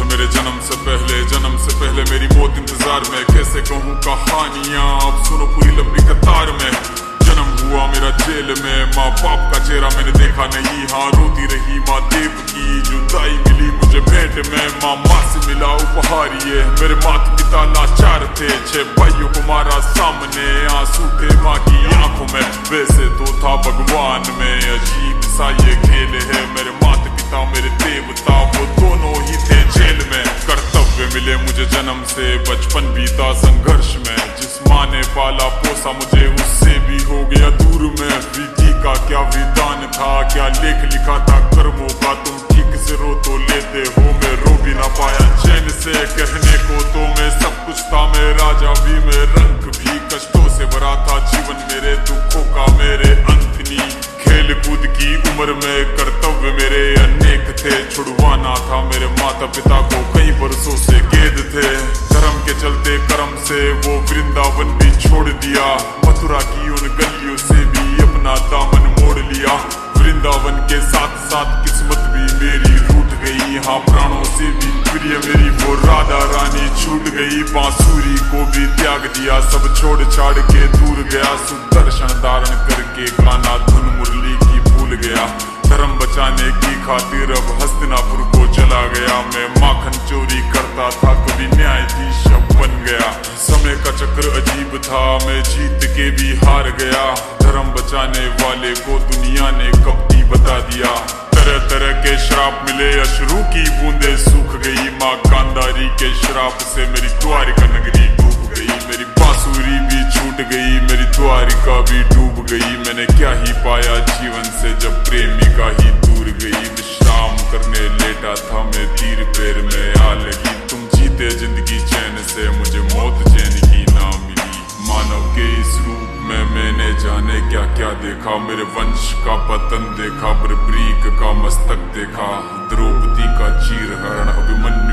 मेरे जन्म से पहले मेरी मौत इंतजार में। कैसे कहूँ कहानियाँ, अब सुनो पूरी लंबी कतार में। जन्म हुआ मेरा जेल में, माँ बाप का चेहरा मैंने देखा नहीं। हाँ रोती रही माँ देव की, जुदाई मिली मुझे भेंट में। माँ से मिला उपहार ये, मेरे माता पिता लाचार थे। 6 भाइयों को मारा सामने, आंसू थे माँ की आंखों में। वैसे तो था भगवान में, अजीब सा ये खेल है। मेरे माता पिता मेरे देवता, वो दोनों ही थे जेल में। कर्तव्य मिले मुझे जन्म से, बचपन बीता संघर्ष में। जिस माँ ने पाला पोसा मुझे, उससे भी हो गया दूर में। विधि का क्या विधान था, क्या लेख लिखा था कर्मों का। तुम ठीक से रो तो लेते हो, मैं रो भी ना पाया चैन से। कहने को तो मैं सब कुछ था, मैं राजा भी, मैं रंग भी। कष्टों से भरा था जीवन मेरे, दुखों का मेरे अंत नहीं। खेल कूद की उम्र में कर्तव्य मेरे अनेक थे। छुड़वाना था मेरे माता पिता को, कई बरसों से कैद थे। धर्म के चलते कर्म से वो वृंदावन भी छोड़ दिया। मथुरा की उन गलियों से भी अपना दामन मोड़ लिया। वृंदावन के साथ साथ किस्मत भी मेरी रूठ गई। हाँ प्राणों से भी प्रिय मेरी वो राधा रानी छूट गई। बांसुरी को भी त्याग दिया, सब छोड़ छाड़ के दूर गया। सुदर्शन धारण करके गाना धुन मुरली की भूल गया। धर्म बचाने की खातिर अब हस्तिनापुर को चला गया। मैं माखन चोरी करता था, कभी न्यायाधीश बन गया। समय का चक्र अजीब था, मैं जीत के भी हार गया। धर्म बचाने वाले को दुनिया ने कपटी बता दिया। तरह तरह के श्राप मिले, अश्रु की बूंदे सूख गई। माँ गांधारी के श्राप से मेरी द्वारिका नगरी डूब गई। मेरी बांसुरी भी छूट गई, मेरी द्वारिका भी डूब गई। मैंने क्या ही पाया जीवन से, जब प्रेमिका ही दूर गई। विश्राम करने लेटा था मैं, तीर पैर में आ लगी। तुम जीते जिंदगी चैन से, मुझे मौत चैन की ना मिली। मानव के इस रूप में मैंने जाने क्या क्या देखा। मेरे वंश का पतन देखा, बर्बरीक का मस्तक देखा। द्रौपदी का चीरहरण, अभिमन्यु